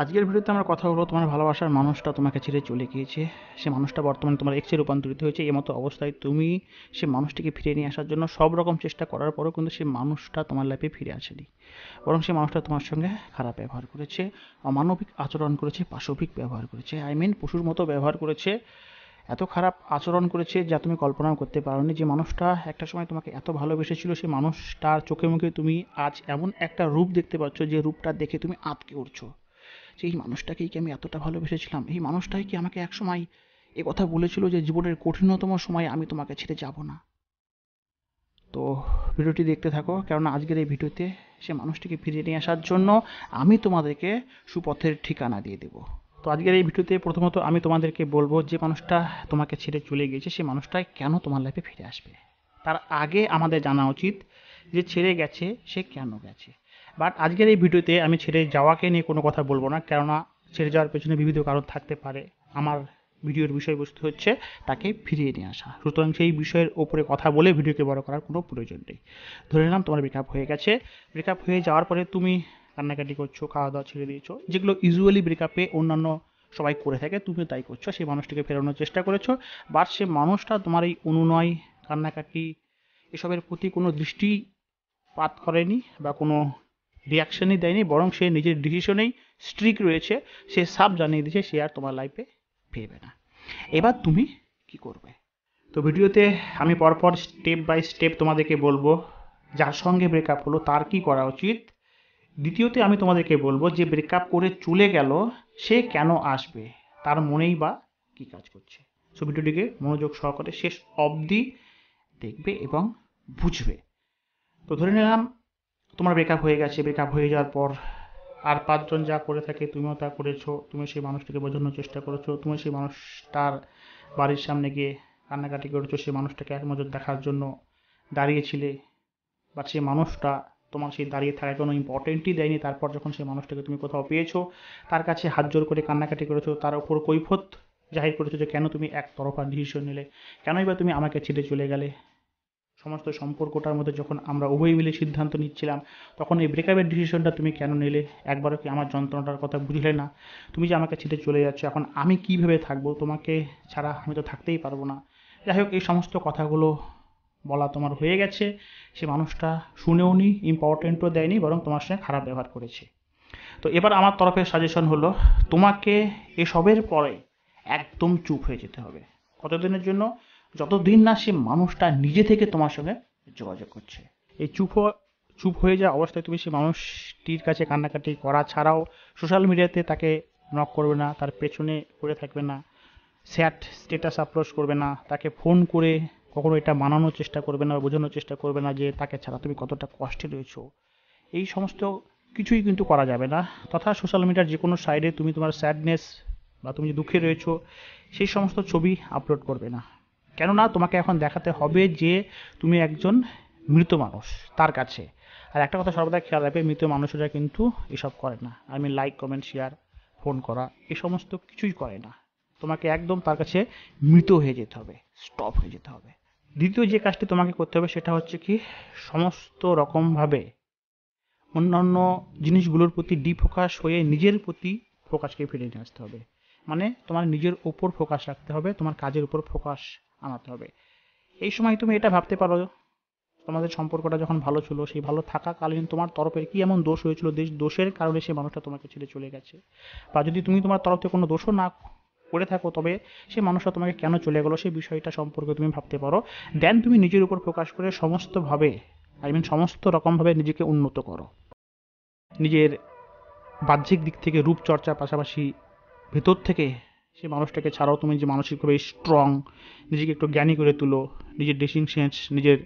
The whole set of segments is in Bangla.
আজকের ভিডিওতে আমরা কথা বলবো তোমার ভালোবাসার মানুষটা তোমাকে ছেড়ে চলে গিয়েছে, সে মানুষটা বর্তমানে তোমার এক্সে রূপান্তরিত হয়েছে। এমতো অবস্থায় তুমি সে মানুষটিকে ফিরিয়ে নিয়ে আসার জন্য সব রকম চেষ্টা করার পরেও কিন্তু সে মানুষটা তোমার লাইফে ফিরে আসেনি, বরং সে মানুষটা তোমার সঙ্গে খারাপ ব্যবহার করেছে, অমানবিক আচরণ করেছে, পাশবিক ব্যবহার করেছে, পশুর মতো ব্যবহার করেছে, এত খারাপ আচরণ করেছে যা তুমি কল্পনাও করতে পারোনি। যে মানুষটা একটা সময় তোমাকে এত ভালোবেসেছিল, সেই মানুষটার চোখে মুখে তুমি আজ এমন একটা রূপ দেখতে পাচ্ছ যে রূপটা দেখে তুমি আঁতকে উঠছো। সেই মানুষটাকেই কি আমি এতটা ভালোবেসেছিলাম? এই মানুষটাই কি আমাকে একসময় এ কথা বলেছিল যে জীবনের কঠিনতম সময়ে আমি তোমাকে ছেড়ে যাব না? তো ভিডিওটি দেখতে থাকো, কেননা আজকের এই ভিডিওতে সে মানুষটিকে ফিরিয়ে নিয়ে আসার জন্য আমি তোমাদেরকে সুপথের ঠিকানা দিয়ে দেবো। তো আজকের এই ভিডিওতে প্রথমত আমি তোমাদেরকে বলবো, যে মানুষটা তোমাকে ছেড়ে চলে গিয়েছে সে মানুষটাই কেন তোমার লাইফে ফিরে আসবে। তার আগে আমাদের জানা উচিত যে ছেড়ে গেছে সে কেন গেছে। বাট আজকের এই ভিডিওতে আমি ছেড়ে যাওয়াকে নিয়ে কোনো কথা বলবো না, কেননা ছেড়ে যাওয়ার পেছনে বিবিধ কারণ থাকতে পারে। আমার ভিডিওর বিষয়বস্তু হচ্ছে তাকে ফিরিয়ে নিয়ে আসা, সুতরাং সেই বিষয়ের ওপরে কথা বলে ভিডিওকে বড় করার কোনো প্রয়োজন নেই। ধরে নিলাম তোমার ব্রেকআপ হয়ে গেছে, ব্রেকআপ হয়ে যাওয়ার পরে তুমি কান্নাকাটি করছো, খাওয়া দাওয়া ছেড়ে দিয়েছো, যেগুলো ইউজুয়ালি ব্রেকআপে অন্যান্য সবাই করে থাকে, তুমিও তাই করছো। সেই মানুষটিকে ফেরানোর চেষ্টা করেছো, বাট সে মানুষটা তোমার এই অনুনয়, কান্নাকাটি এসবের প্রতি কোনো দৃষ্টিপাত করেনি বা কোনো রিয়াকশনই দেয়নি, বরং সে নিজের ডিসিশনেই স্ট্রিক রয়েছে। সে সাফ জানিয়ে দিয়েছে সে আর তোমার লাইফে ফিরবে না। এবার তুমি কি করবে? তো ভিডিওতে আমি পরপর স্টেপ বাই স্টেপ তোমাদেরকে বলবো যার সঙ্গে ব্রেকআপ হলো তার কি করা উচিত। দ্বিতীয়তে আমি তোমাদেরকে বলবো যে ব্রেকআপ করে চলে গেল সে কেন আসবে, তার মনেই বা কি কাজ করছে। সো ভিডিওটিকে মনোযোগ সহকারে শেষ অবধি দেখবে এবং বুঝবে। তো ধরে নিলাম তোমার ব্রেকআপ হয়ে গেছে, ব্রেকআপ হয়ে যাওয়ার পর আর পাঁচজন যা করে থাকে তুমিও তা করেছো। তুমি সেই মানুষটাকে বোঝানোর চেষ্টা করেছো, তুমি সেই মানুষটার বাড়ির সামনে গিয়ে কান্নাকাটি করেছো, সেই মানুষটাকে এক নজর দেখার জন্য দাঁড়িয়েছিলে, বাট সেই মানুষটা তোমার সেই দাঁড়িয়ে থাকায় কোনো ইম্পর্টেন্টই দেয়নি। তারপর যখন সেই মানুষটাকে তুমি কোথাও পেয়েছো, তার কাছে হাত জোর করে কান্নাকাটি করেছো, তার ওপর কৈফত জাহির করেছো যে কেন তুমি একতরফা ডিসিশন নিলে, কেনই বা তুমি আমাকে ছেড়ে চলে গেলে। সমস্ত সম্পর্কটার মধ্যে যখন আমরা উভয় মিলে সিদ্ধান্ত নিচ্ছিলাম, তখন এই ব্রেকআপের ডিসিশনটা তুমি কেন নিলে? একবারও কি আমার যন্ত্রণাটার কথা বুঝলে না? তুমি যে আমাকে ছেড়ে চলে যাচ্ছ, এখন আমি কীভাবে থাকবো? তোমাকে ছাড়া আমি তো থাকতেই পারবো না। যাই হোক, এই সমস্ত কথাগুলো বলা তোমার হয়ে গেছে। সে মানুষটা শুনেও নি, ইম্পর্টেন্টও দেয়নি, বরং তোমার সঙ্গে খারাপ ব্যবহার করেছে। তো এবার আমার তরফের সাজেশন হলো, তোমাকে এসবের পরে একদম চুপ হয়ে যেতে হবে। কতদিনের জন্য? যতদিন না সে মানুষটা নিজে থেকে তোমার সঙ্গে যোগাযোগ করছে। এই চুপ হয়ে যাওয়া অবস্থায় তুমি সেই মানুষটির কাছে কান্নাকাটি করা ছাড়াও সোশ্যাল মিডিয়াতে তাকে নক করবে না, তার পেছনে পড়ে থাকবে না, স্যাট স্ট্যাটাস আপলোড করবে না, তাকে ফোন করে কখনো এটা মানানোর চেষ্টা করবে না, বোঝানোর চেষ্টা করবে না যে তাকে ছাড়া তুমি কতটা কষ্টে রয়েছো। এই সমস্ত কিছুই কিন্তু করা যাবে না। তথা সোশ্যাল মিডিয়ার যে কোনো সাইডে তুমি তোমার স্যাডনেস বা তুমি যে দুঃখে রয়েছো সেই সমস্ত ছবি আপলোড করবে না। কেননা তোমাকে এখন দেখাতে হবে যে তুমি একজন মৃত মানুষ তার কাছে। আর একটা কথা সর্বদা খেয়াল রাখবে, মৃত মানুষেরা কিন্তু এসব করে না। লাইক, কমেন্ট, শেয়ার, ফোন করা এই সমস্ত কিছুই করে না। তোমাকে একদম তার কাছে মৃত হয়ে যেতে হবে, স্টপ হয়ে যেতে হবে। দ্বিতীয় যে কাজটি তোমাকে করতে হবে সেটা হচ্ছে কি, সমস্ত রকমভাবে অন্যান্য জিনিসগুলোর প্রতি ডিফোকাস হয়ে নিজের প্রতি ফোকাসকে ফিরিয়ে নিয়ে আসতে হবে। মানে তোমার নিজের ওপর ফোকাস রাখতে হবে, তোমার কাজের উপর ফোকাস আনাতে হবে। এই সময় তুমি এটা ভাবতে পারো, তোমাদের সম্পর্কটা যখন ভালো ছিল, সেই ভালো থাকাকালীন তোমার তরফের কি এমন দোষ হয়েছিল দোষের কারণে সেই মানুষটা তোমাকে ছেড়ে চলে গেছে। বা যদি তুমি তোমার তরফ থেকে কোনো দোষও না করে থাকো, তবে সেই মানুষটা তোমাকে কেন চলে গেলো সেই বিষয়টা সম্পর্কে তুমি ভাবতে পারো। দেন তুমি নিজের উপর ফোকাস করে সমস্তভাবে, সমস্ত রকমভাবে নিজেকে উন্নত করো। নিজের বাহ্যিক দিক থেকে রূপচর্চার পাশাপাশি ভেতর থেকে সেই মানুষটাকে ছাড়াও তুমি যে মানসিকভাবে স্ট্রং, নিজেকে একটু জ্ঞানী করে তুলো। নিজের ড্রেসিং সেন্স, নিজের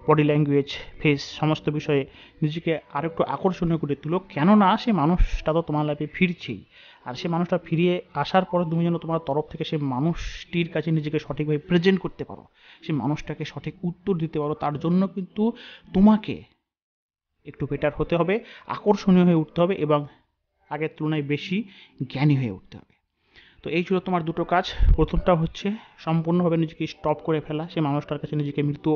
বডি ল্যাঙ্গুয়েজ, ফেস সমস্ত বিষয়ে নিজেকে আরও একটু আকর্ষণীয় করে তুলো। কেননা সে মানুষটা তো তোমার লাইফে ফিরছেই। আর সে মানুষটা ফিরিয়ে আসার পর তুমি যেন তোমার তরফ থেকে সেই মানুষটির কাছে নিজেকে সঠিকভাবে প্রেজেন্ট করতে পারো, সেই মানুষটাকে সঠিক উত্তর দিতে পারো, তার জন্য কিন্তু তোমাকে একটু বেটার হতে হবে, আকর্ষণীয় হয়ে উঠতে হবে এবং আগের তুলনায় বেশি জ্ঞানী হয়ে উঠতে হবে। তো এই ছিল তোমার দুটো কাজ। প্রথমটা হচ্ছে সম্পূর্ণভাবে নিজেকে স্টপ করে ফেলা, সে মানুষটার কাছে নিজেকে মৃত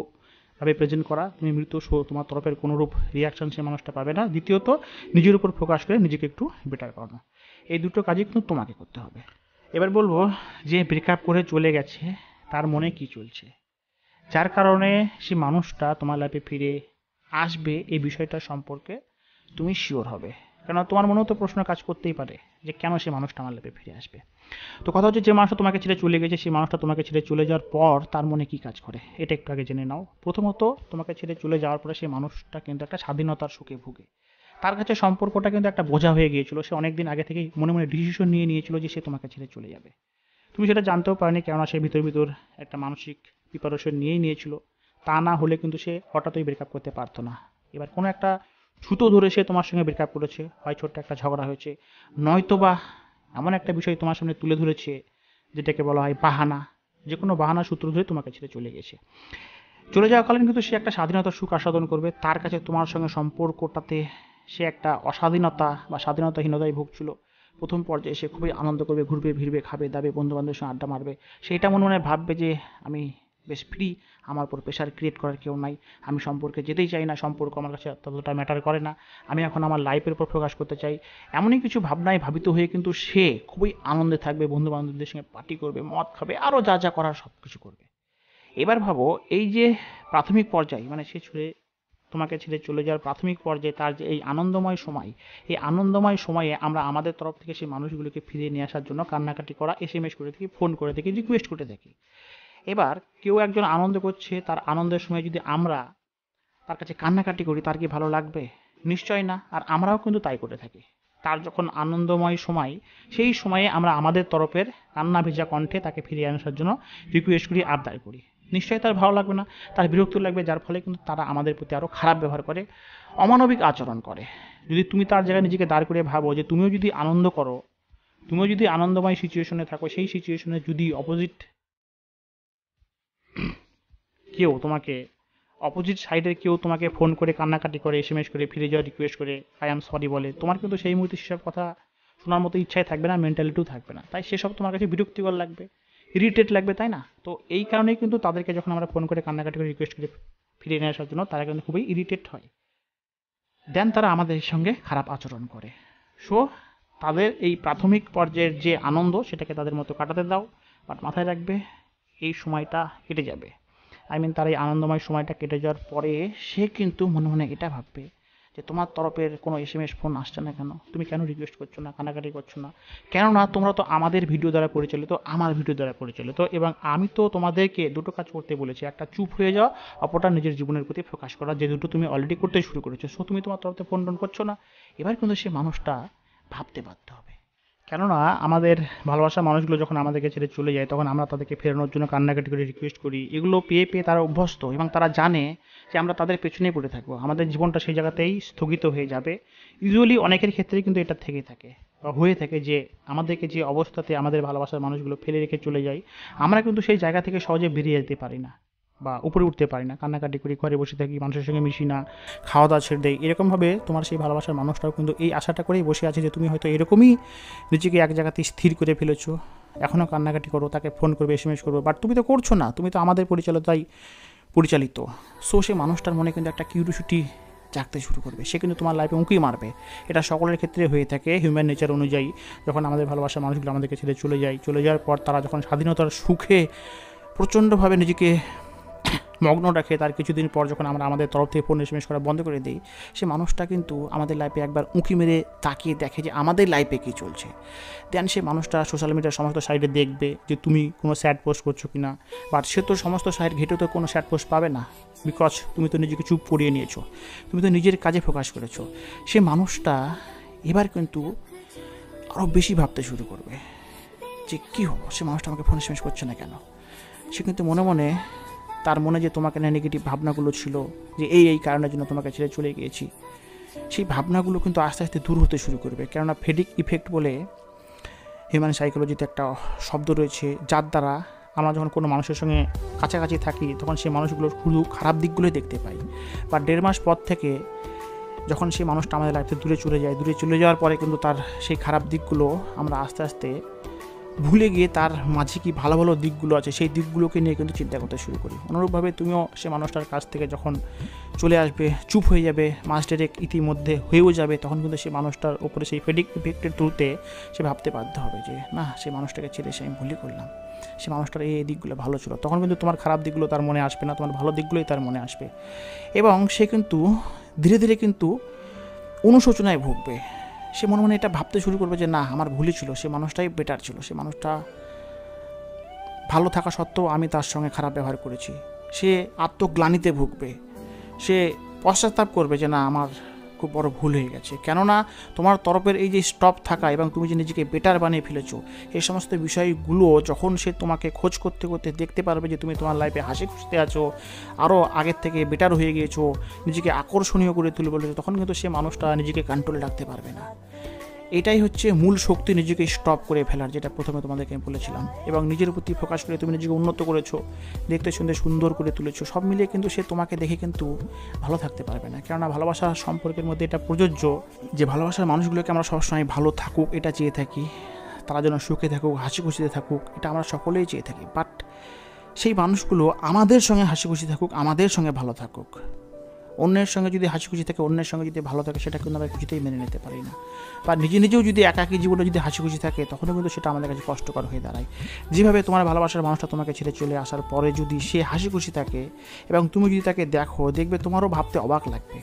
ভাবে প্রেজেন্ট করা, তুমি মৃত, সো তোমার তরফের কোনোরূপ রিয়াকশন সে মানুষটা পাবে না। দ্বিতীয়ত, নিজের উপর ফোকাস করে নিজেকে একটু বেটার করানো। এই দুটো কাজই কিন্তু তোমাকে করতে হবে। এবার বলবো, যে ব্রেকআপ করে চলে গেছে তার মনে কি চলছে, যার কারণে সে মানুষটা তোমার লাইফে ফিরে আসবে, এই বিষয়টা সম্পর্কে তুমি শিওর হবে। কেন তোমার মনেও তো প্রশ্ন কাজ করতেই পারে যে কেন সে মানুষটা আমার লাইফে ফিরে আসবে। তো কথা হচ্ছে, যে মানুষটা তোমাকে ছেড়ে চলে গেছে, সেই মানুষটা তোমাকে ছেড়ে চলে যাওয়ার পর তার মনে কি কাজ করে, এটা একটু আগে জেনে নাও। প্রথমত, তোমাকে ছেড়ে চলে যাওয়ার পরে সেই মানুষটা কিন্তু একটা স্বাধীনতার সুখে ভুগে। তার কাছে সম্পর্কটা কিন্তু একটা বোঝা হয়ে গিয়েছিল। সে অনেকদিন আগে থেকেই মনে মনে ডিসিশন নিয়ে নিয়েছিল যে সে তোমাকে ছেড়ে চলে যাবে। তুমি সেটা জানতেও পারনি, কেননা সে ভিতর ভিতর একটা মানসিক প্রিপারেশন নিয়েই নিয়েছিল। তা না হলে কিন্তু সে হঠাৎই ব্রেকআপ করতে পারতো না। এবার কোনো একটা ছুতো ধরে সে তোমার সঙ্গে ব্রেকআপ করেছে, হয় ছোট্ট একটা ঝগড়া হয়েছে, নয়তোবা এমন একটা বিষয় তোমার সামনে তুলে ধরেছে যেটাকে বলা হয় বাহানা। যে কোনো বাহানা সূত্র ধরে তোমাকে ছেড়ে চলে গেছে। চলে যাওয়াকালীন কিন্তু সে একটা স্বাধীনতার সুখ আস্বাদন করবে। তার কাছে তোমার সঙ্গে সম্পর্কটাতে সে একটা অস্বাধীনতা বা স্বাধীনতাহীনতায় ভুগছিল। প্রথম পর্যায়ে সে খুবই আনন্দ করবে, ঘুরবে ফিরবে, খাবে দাবে, বন্ধু বান্ধবের সঙ্গে আড্ডা মারবে। সেইটা মনে মনে ভাববে যে আমি বেশ ফ্রি, আমার উপর প্রেশার ক্রিয়েট করার কেউ নাই, আমি সম্পর্কে যেতেই চাই না, সম্পর্ক আমার কাছে ততটা ম্যাটার করে না, আমি এখন আমার লাইফের উপর ফোকাস করতে চাই। এমনই কিছু ভাবনায় ভাবিত হয়ে কিন্তু সে খুবই আনন্দে থাকবে, বন্ধু বান্ধবদের সঙ্গে পার্টি করবে, মদ খাবে, আরও যা যা করার সব কিছু করবে। এবার ভাবো, এই যে প্রাথমিক পর্যায়ে, মানে সে তোমাকে ছেড়ে চলে যাওয়ার প্রাথমিক পর্যায়ে তার যে এই আনন্দময় সময়, এই আনন্দময় সময়ে আমরা আমাদের তরফ থেকে সেই মানুষগুলোকে ফিরিয়ে নিয়ে আসার জন্য কান্নাকাটি করা, এসএমএস করে থাকি, ফোন করে থাকি, রিকোয়েস্ট করে থাকি। এবার কেউ একজন আনন্দ করছে, তার আনন্দের সময় যদি আমরা তার কাছে কান্নাকাটি করি, তার কি ভালো লাগবে? নিশ্চয় না। আর আমরাও কিন্তু তাই করে থাকি। তার যখন আনন্দময় সময়, সেই সময়ে আমরা আমাদের তরফের কান্না ভেজা কণ্ঠে তাকে ফিরিয়ে আনার জন্য রিকোয়েস্ট করি, আবদার করি। নিশ্চয়ই তার ভালো লাগবে না, তার বিরক্ত লাগবে, যার ফলে কিন্তু তারা আমাদের প্রতি আরও খারাপ ব্যবহার করে, অমানবিক আচরণ করে। যদি তুমি তার জায়গায় নিজেকে দাঁড় করে ভাবো যে তুমিও যদি আনন্দ করো, তুমিও যদি আনন্দময় সিচুয়েশনে থাকো, সেই সিচুয়েশনে যদি অপোজিট সাইডের কেউ তোমাকে ফোন করে কান্নাকাটি করে, এসএমএস করে, ফিরে যাওয়ার রিকোয়েস্ট করে, আই অ্যাম সরি বলে, তোমার কিন্তু সেই মুহূর্তে সেসব কথা শোনার মতো ইচ্ছাই থাকবে না, মেন্টালিটিও থাকবে না। তাই সেসব তোমার কাছে বিরক্তিকর লাগবে, ইরিটেট লাগবে, তাই না? তো এই কারণেই কিন্তু তাদেরকে যখন আমরা ফোন করে কান্নাকাটি করে রিকোয়েস্ট করে ফিরিয়ে নিয়ে আসার জন্য, তারা কিন্তু খুবই ইরিটেট হয়, দেন তারা আমাদের সঙ্গে খারাপ আচরণ করে। সো তাদের এই প্রাথমিক পর্যায়ের যে আনন্দ, সেটাকে তাদের মতো কাটাতে দাও। বাট মাথায় রাখবে, এই সময়টা কেটে যাবে। তার এই আনন্দময় সময়টা কেটে যাওয়ার পরে সে কিন্তু মনে মনে এটা ভাববে যে তোমার তরফের কোনো এসএমএস ফোন আসছে না কেন, তুমি কেন রিকোয়েস্ট করছো না, কানাকাটি করছো না, কেননা তোমরা তো আমাদের ভিডিও দ্বারা পরিচালিত, আমার ভিডিও দ্বারা পরিচালিত, এবং আমি তো তোমাদেরকে দুটো কাজ করতে বলেছি, একটা চুপ হয়ে যাওয়া, অপরটা নিজের জীবনের প্রতি ফোকাস করা, যে দুটো তুমি অলরেডি করতে শুরু করেছো। সো তুমি তোমার তরফে ফোন টোন করছো না। এবার কিন্তু সে মানুষটা ভাবতে বাধ্য হবে, কেননা আমাদের ভালোবাসার মানুষগুলো যখন আমাদেরকে ছেড়ে চলে যায়, তখন আমরা তাদেরকে ফেরানোর জন্য কান্নাকাটি করে রিকোয়েস্ট করি। এগুলো পেয়ে পেয়ে তারা অভ্যস্ত, এবং তারা জানে যে আমরা তাদের পেছনেই পড়ে থাকবো, আমাদের জীবনটা সেই জায়গাতেই স্থগিত হয়ে যাবে। ইউজুয়ালি অনেকের ক্ষেত্রেই কিন্তু এটা থেকে থাকে বা হয়ে থাকে, যে আমাদেরকে যে অবস্থাতে আমাদের ভালোবাসার মানুষগুলো ফেলে রেখে চলে যায়, আমরা কিন্তু সেই জায়গা থেকে সহজে বেরিয়ে যেতে পারি না বা উপরে উঠতে পারি না, কান্নাকাটি করি, ঘরে বসে থাকি, মানুষের সঙ্গে মিশি না, খাওয়া দাওয়া ছেড়ে দেয়। এরকমভাবে তোমার সেই ভালোবাসার মানুষটাও কিন্তু এই আশাটা করেই বসে আছে যে তুমি হয়তো এরকমই নিজেকে এক জায়গাতে স্থির করে ফেলেছো, এখনও কান্নাকাটি করো, তাকে ফোন করবে, এসএমএস করবো, বাট তুমি তো করছো না, তুমি তো আমাদের পরিচালিত। সো সে মানুষটার মনে কিন্তু একটা কিউরিওসিটি জাগতে শুরু করবে, সে কিন্তু তোমার লাইফে উঁকি মারবে। এটা সকলের ক্ষেত্রে হয়ে থাকে, হিউম্যান নেচার অনুযায়ী। যখন আমাদের ভালোবাসার মানুষগুলো আমাদেরকে ছেড়ে চলে যাওয়ার পর তারা যখন স্বাধীনতার সুখে প্রচণ্ডভাবে নিজেকে মগ্ন রাখে, তার কিছুদিন পর যখন আমরা আমাদের তরফ থেকে ফোন এসএমএস করা বন্ধ করে দিই, সে মানুষটা কিন্তু আমাদের লাইফে একবার উঁকি মেরে তাকিয়ে দেখে যে আমাদের লাইফে কী চলছে। দেন সে মানুষটা সোশ্যাল মিডিয়ার সমস্ত সাইটে দেখবে যে তুমি কোনো স্যাড পোস্ট করছো কি না, বাট সে তো সমস্ত সাইট ঘেটে তো কোনো স্যাড পোস্ট পাবে না, বিকজ তুমি তো নিজেকে চুপ করিয়ে নিয়েছো, তুমি তো নিজের কাজে ফোকাস করেছো। সে মানুষটা এবার কিন্তু আরও বেশি ভাবতে শুরু করবে যে কী হলো, সে মানুষটা আমাকে ফোন এসএমএস করছে না কেন। সে কিন্তু মনে মনে, তার মনে যে তোমাকে নিয়ে নেগেটিভ ভাবনাগুলো ছিল, যে এই কারণের জন্য তোমাকে ছেড়ে চলে গিয়েছি, সেই ভাবনাগুলো কিন্তু আস্তে আস্তে দূর হতে শুরু করবে। কেননা ফেডিক ইফেক্ট বলে হিউম্যান সাইকোলজিতে একটা শব্দ রয়েছে, যার দ্বারা আমরা যখন কোনো মানুষের সঙ্গে কাছাকাছি থাকি, তখন সেই মানুষগুলোর শুধু খারাপ দিকগুলোই দেখতে পাই। বা 1.5 মাস পর থেকে যখন সেই মানুষটা আমাদের লাইফে দূরে চলে যায়, দূরে চলে যাওয়ার পরে কিন্তু তার সেই খারাপ দিকগুলো আমরা আস্তে আস্তে ভুলে গিয়ে তার মাঝে কি ভালো ভালো দিকগুলো আছে সেই দিকগুলোকে নিয়ে কিন্তু চিন্তা করতে শুরু করি। অনুরূপভাবে তুমিও সে মানুষটার কাছ থেকে যখন চলে আসবে, চুপ হয়ে যাবে, মাস ডেরেক ইতিমধ্যে হয়েও যাবে, তখন কিন্তু সেই মানুষটার ওপরে সেই ফেডিক ইফেক্টের থ্রুতে সে ভাবতে বাধ্য হবে যে না, সেই মানুষটাকে ছেড়ে সে আমি ভুলই করলাম, সে মানুষটার এই দিকগুলো ভালো ছিল। তখন কিন্তু তোমার খারাপ দিকগুলো তার মনে আসবে না, তোমার ভালো দিকগুলোই তার মনে আসবে, এবং সে কিন্তু ধীরে ধীরে কিন্তু অনুশোচনায় ভুগবে। সে মনে মনে এটা ভাবতে শুরু করবে যে না, আমার ভুলই ছিল, সে মানুষটাই বেটার ছিল, সে মানুষটা ভালো থাকা সত্ত্বেও আমি তার সঙ্গে খারাপ ব্যবহার করেছি। সে আত্মগ্লানিতে ভুগবে, সে পশ্চাত্তাপ করবে যে না, আমার খুব বড় ভুল হয়ে গেছে। কেননা তোমার তরফের এই যে স্টপ থাকা এবং তুমি যে নিজেকে বেটার বানিয়ে ফেলেছো, এই সমস্ত বিষয়গুলো যখন সে তোমাকে খোঁজ করতে করতে দেখতে পারবে যে তুমি তোমার লাইফে হাসি খুশিতে আছো, আরও আগের থেকে বেটার হয়ে গিয়েছো, নিজেকে আকর্ষণীয় করে তুলে বলেছো, তখন কিন্তু সে মানুষটা নিজেকে কন্ট্রোলে রাখতে পারবে না। এটাই হচ্ছে মূল শক্তি, নিজেকে স্টপ করে ফেলার, যেটা প্রথমে তোমাদেরকে আমি বলেছিলাম। এবং নিজের প্রতি ফোকাস করে তুমি নিজেকে উন্নত করেছো, দেখতে শুনতে সুন্দর করে তুলেছো, সব মিলিয়ে কিন্তু সে তোমাকে দেখে কিন্তু ভালো থাকতে পারবে না। কেননা ভালোবাসা সম্পর্কের মধ্যে এটা প্রযোজ্য যে ভালোবাসার মানুষগুলোকে আমরা সবসময় ভালো থাকুক এটা চেয়ে থাকি, তারা যেন সুখে থাকুক, হাসি খুশিতে থাকুক, এটা আমরা সকলেই চেয়ে থাকি। বাট সেই মানুষগুলো আমাদের সঙ্গে হাসি খুশি থাকুক, আমাদের সঙ্গে ভালো থাকুক। অন্যের সঙ্গে যদি হাসি খুশি থাকে, অন্যের সঙ্গে যদি ভালো থাকে, সেটা কিন্তু আমরা কিছুতেই মেনে নিতে পারি না। বা নিজেও যদি একাকী জীবনে যদি হাসি খুশি থাকে, তখনও কিন্তু সেটা আমাদের কাছে কষ্টকর হয়ে দাঁড়ায়। যেভাবে তোমার ভালোবাসার মানুষটা তোমাকে ছেড়ে চলে আসার পরে যদি সে হাসি খুশি থাকে এবং তুমি যদি তাকে দেখো, দেখবে তোমারও ভাবতে অবাক লাগবে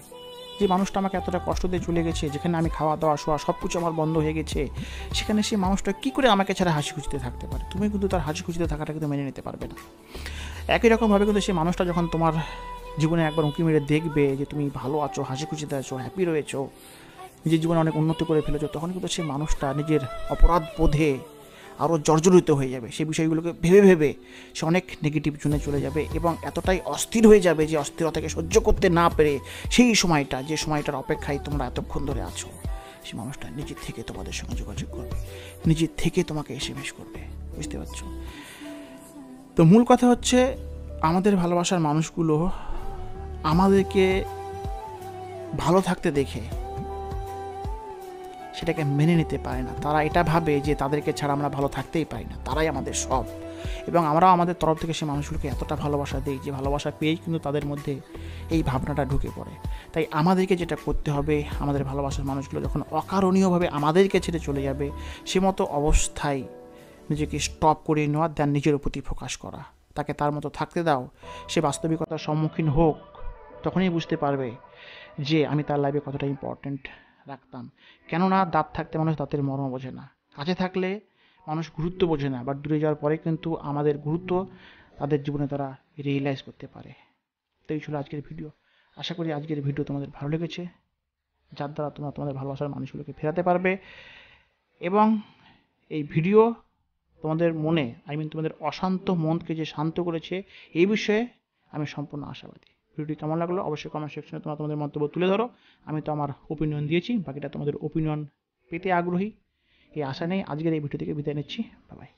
যে মানুষটা আমাকে এতটা কষ্ট দিয়ে চলে গেছে, যেখানে আমি খাওয়া দাওয়া শোয়া সব কিছু আমার বন্ধ হয়ে গেছে, সেখানে সেই মানুষটা কী করে আমাকে ছাড়া হাসি খুশিতে থাকতে পারে। তুমি কিন্তু তার হাসি খুশিতে থাকাটা কিন্তু মেনে নিতে পারবে না। একই রকমভাবে কিন্তু সেই মানুষটা যখন তোমার জীবনে একবার উঁকি মেরে দেখবে যে তুমি ভালো আছো, হাসি খুশিতে আছো, হ্যাপি রয়েছো, নিজের জীবনে অনেক উন্নতি করে ফেলেছো, তখন কিন্তু সেই মানুষটা নিজের অপরাধ বোধে আরও জর্জরিত হয়ে যাবে। সেই বিষয়গুলোকে ভেবে ভেবে সে অনেক নেগেটিভ জোনে চলে যাবে এবং এতটাই অস্থির হয়ে যাবে যে অস্থিরতাকে সহ্য করতে না পেরে সেই সময়টা, যে সময়টার অপেক্ষায় তোমরা এতক্ষণ ধরে আছো, সেই মানুষটা নিজের থেকে তোমাদের সঙ্গে যোগাযোগ করবে, নিজের থেকে তোমাকে এসএমএস করবে। বুঝতে পারছো? তো মূল কথা হচ্ছে, আমাদের ভালোবাসার মানুষগুলো আমাদেরকে ভালো থাকতে দেখে সেটাকে মেনে নিতে পারে না। তারা এটা ভাবে যে তাদেরকে ছাড়া আমরা ভালো থাকতেই পারি না, তারাই আমাদের সব। এবং আমরাও আমাদের তরফ থেকে সেই মানুষগুলোকে এতটা ভালোবাসা দিই যে ভালোবাসা পেয়েই কিন্তু তাদের মধ্যে এই ভাবনাটা ঢুকে পড়ে। তাই আমাদেরকে যেটা করতে হবে, আমাদের ভালোবাসার মানুষগুলো যখন অকারণীয়ভাবে আমাদেরকে ছেড়ে চলে যাবে, সে মতো অবস্থায় নিজেকে স্টপ করে নেওয়া, দেন নিজের প্রতি ফোকাস করা, তাকে তার মতো থাকতে দাও। সে বাস্তবিকতার সম্মুখীন হোক, তখনই বুঝতে পারবে যে আমি তার লাইফে কতটা ইম্পর্ট্যান্ট রাখতাম। কেননা দাঁত থাকতে মানুষ দাঁতের মর্ম বোঝে না, কাছে থাকলে মানুষ গুরুত্ব বোঝে না, বাট দূরে যাওয়ার পরে কিন্তু আমাদের গুরুত্ব তাদের জীবনে তারা রিয়েলাইজ করতে পারে। তো এই ছিল আজকের ভিডিও। আশা করি আজকের ভিডিও তোমাদের ভালো লেগেছে, যার দ্বারা তোমরা তোমাদের ভালোবাসার মানুষগুলোকে ফেরাতে পারবে। এবং এই ভিডিও তোমাদের মনে, তোমাদের অশান্ত মনকে যে শান্ত করেছে, এই বিষয়ে আমি সম্পূর্ণ আশাবাদী। ভিডিওটি কেমন লাগলো অবশ্যই কমেন্ট সেকশনে তোমরা তোমাদের মন্তব্য তুলে ধরো। আমি তো আমার ওপিনিয়ন দিয়েছি, বাকিটা তোমাদের ওপিনিয়ন পেতে আগ্রহী। এই আশা নেই আজকের এই ভিডিও থেকে বিদায় নিচ্ছি। Bye bye.